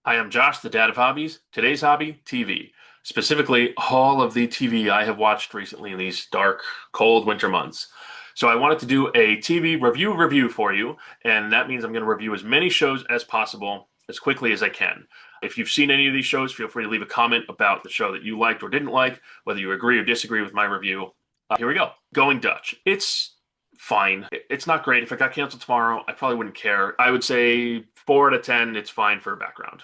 I am Josh, the dad of hobbies. Today's hobby, TV. Specifically, all of the TV I have watched recently in these dark, cold winter months. So I wanted to do a TV review for you, and that means I'm going to review as many shows as possible as quickly as I can. If you've seen any of these shows, feel free to leave a comment about the show that you liked or didn't like, whether you agree or disagree with my review. Here we go. Going Dutch. It's fine. It's not great. If it got canceled tomorrow, I probably wouldn't care. I would say 4 out of 10, it's fine for background.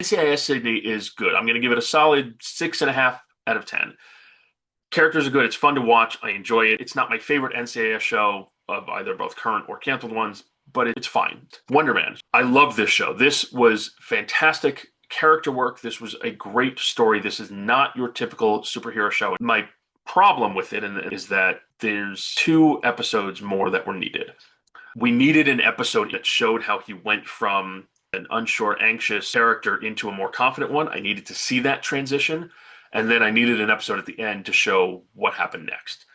NCIS Sydney is good. I'm going to give it a solid 6.5 out of 10. Characters are good. It's fun to watch. I enjoy it. It's not my favorite NCIS show of either both current or canceled ones, but it's fine. Wonder Man. I love this show. This was fantastic character work. This was a great story. This is not your typical superhero show. My problem with it is that there's 2 episodes more that were needed. We needed an episode that showed how he went from an unsure, anxious character into a more confident one. I needed to see that transition. And then I needed an episode at the end to show what happened next.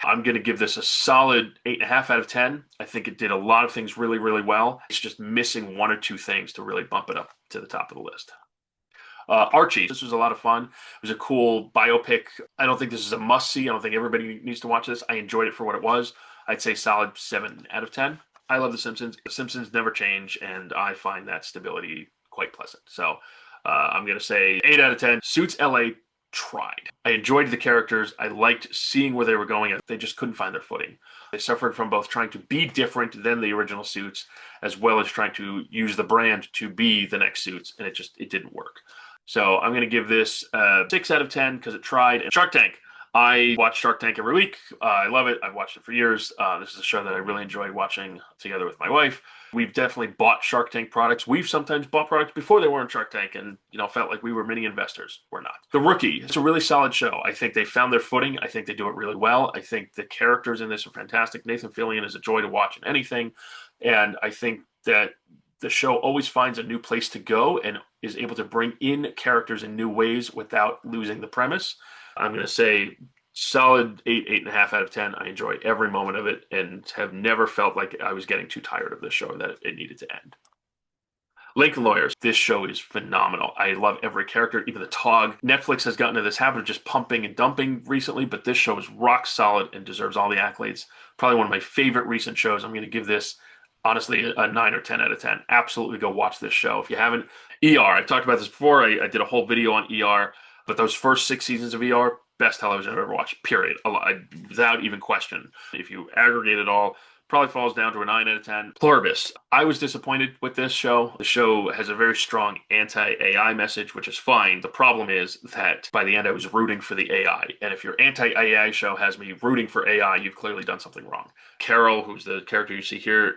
I'm going to give this a solid 8.5 out of 10. I think it did a lot of things really, really well. It's just missing 1 or 2 things to really bump it up to the top of the list. Archie, this was a lot of fun. It was a cool biopic. I don't think this is a must-see. I don't think everybody needs to watch this. I enjoyed it for what it was. I'd say solid 7 out of 10. I love The Simpsons. The Simpsons never change, and I find that stability quite pleasant. So I'm going to say 8 out of 10. Suits LA tried. I enjoyed the characters. I liked seeing where they were going. They just couldn't find their footing. They suffered from both trying to be different than the original Suits, as well as trying to use the brand to be the next Suits, and it didn't work. So I'm going to give this 6 out of 10 because it tried. And Shark Tank. I watch Shark Tank every week. I love it. I've watched it for years. This is a show that I really enjoy watching together with my wife. We've definitely bought Shark Tank products. We've sometimes bought products before they were in Shark Tank and, felt like we were mini investors. We're not. The Rookie. It's a really solid show. I think they found their footing. I think they do it really well. I think the characters in this are fantastic. Nathan Fillion is a joy to watch in anything. And I think that the show always finds a new place to go and is able to bring in characters in new ways without losing the premise. I'm going to say solid 8, 8.5 out of 10. I enjoyed every moment of it and have never felt like I was getting too tired of this show and that it needed to end. Lincoln Lawyers. This show is phenomenal. I love every character, even the Tog. Netflix has gotten into this habit of just pumping and dumping recently, but this show is rock solid and deserves all the accolades. Probably one of my favorite recent shows. I'm going to give this, honestly, a 9 or 10 out of 10. Absolutely go watch this show. If you haven't, ER. I've talked about this before. I did a whole video on ER. But those first 6 seasons of ER, best television I've ever watched, period. Without even question. If you aggregate it all, probably falls down to a 9 out of 10. Pluribus. I was disappointed with this show. The show has a very strong anti-AI message, which is fine. The problem is that by the end, I was rooting for the AI. And if your anti-AI show has me rooting for AI, you've clearly done something wrong. Carol, who's the character you see here,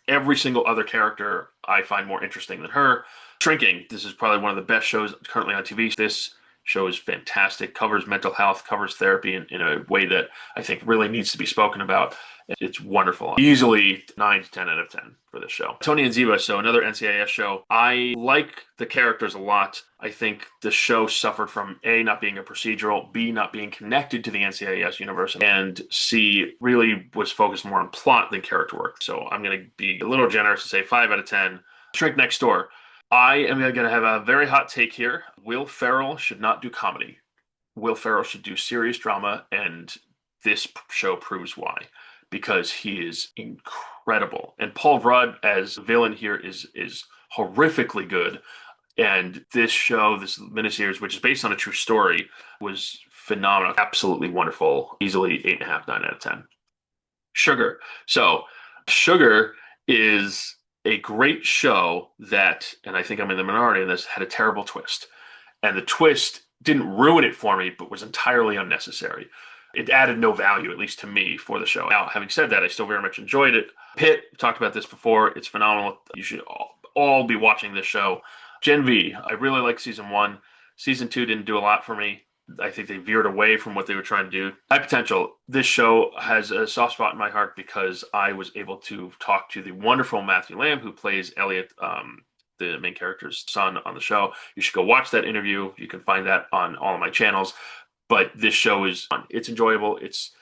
every single other character I find more interesting than her. Shrinking. This is probably one of the best shows currently on TV. This show is fantastic, covers mental health, covers therapy in a way that I think really needs to be spoken about. It's wonderful. Easily 9 to 10 out of 10 for this show. Tony and Ziva, so another NCIS show. I like the characters a lot. I think the show suffered from A, not being a procedural, B, not being connected to the NCIS universe, and C, really was focused more on plot than character work. So I'm going to be a little generous and say 5 out of 10. Shrink Next Door. I am going to have a very hot take here. Will Ferrell should not do comedy. Will Ferrell should do serious drama, and this show proves why. Because he is incredible. And Paul Rudd as villain here is horrifically good. And this show, this miniseries, which is based on a true story, was phenomenal. Absolutely wonderful. Easily 8.5, 9 out of 10. Sugar. So Sugar is a great show that, and I think I'm in the minority in this, had a terrible twist. And the twist didn't ruin it for me, but was entirely unnecessary. It added no value, at least to me, for the show. Now, having said that, I still very much enjoyed it. Pitt, talked about this before. It's phenomenal. You should all be watching this show. Gen V, I really like season 1. Season 2 didn't do a lot for me. I think they veered away from what they were trying to do. High Potential. This show has a soft spot in my heart because I was able to talk to the wonderful Matthew Lamb, who plays Elliot, the main character's son on the show. You should go watch that interview. You can find that on all of my channels. But this show is fun. It's enjoyable. It's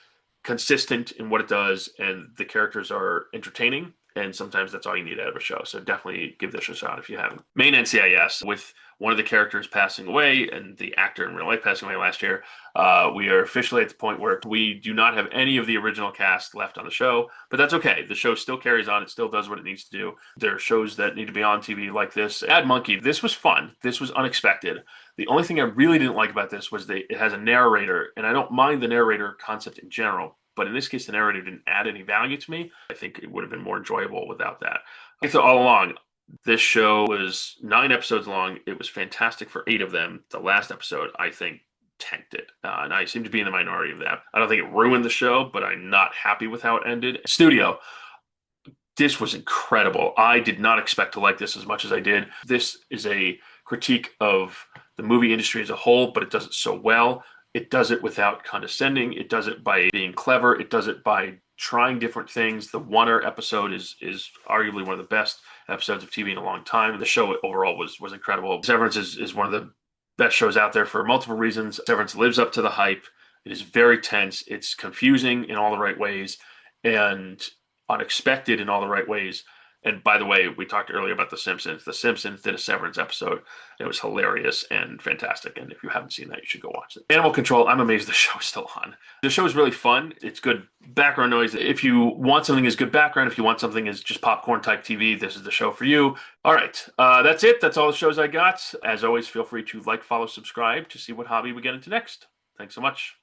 consistent in what it does, and the characters are entertaining. And sometimes that's all you need out of a show. So definitely give this a shot if you haven't. Main NCIS, with one of the characters passing away and the actor in real life passing away last year, we are officially at the point where we do not have any of the original cast left on the show, but that's okay. The show still carries on. It still does what it needs to do. There are shows that need to be on TV like this. Add Monkey. This was fun. This was unexpected. The only thing I really didn't like about this was that it has a narrator, and I don't mind the narrator concept in general, but in this case, the narrator didn't add any value to me. I think it would have been more enjoyable without that. I thought all along, this show was 9 episodes long. It was fantastic for 8 of them. The last episode, I think, tanked it. And I seem to be in the minority of that. I don't think it ruined the show, but I'm not happy with how it ended. Studio, this was incredible. I did not expect to like this as much as I did. This is a critique of the movie industry as a whole, but it does it so well. It does it without condescending. It does it by being clever. It does it by trying different things. The Wonder episode is arguably one of the best episodes of TV in a long time. The show overall was incredible. Severance is one of the best shows out there for multiple reasons. Severance lives up to the hype. It is very tense. It's confusing in all the right ways and unexpected in all the right ways. And by the way, we talked earlier about The Simpsons. The Simpsons did a Severance episode. It was hilarious and fantastic. And if you haven't seen that, you should go watch it. Animal Control, I'm amazed the show is still on. The show is really fun. It's good background noise. If you want something as good background, if you want something as just popcorn type TV, this is the show for you. All right. That's it. That's all the shows I got. As always, feel free to like, follow, subscribe to see what hobby we get into next. Thanks so much.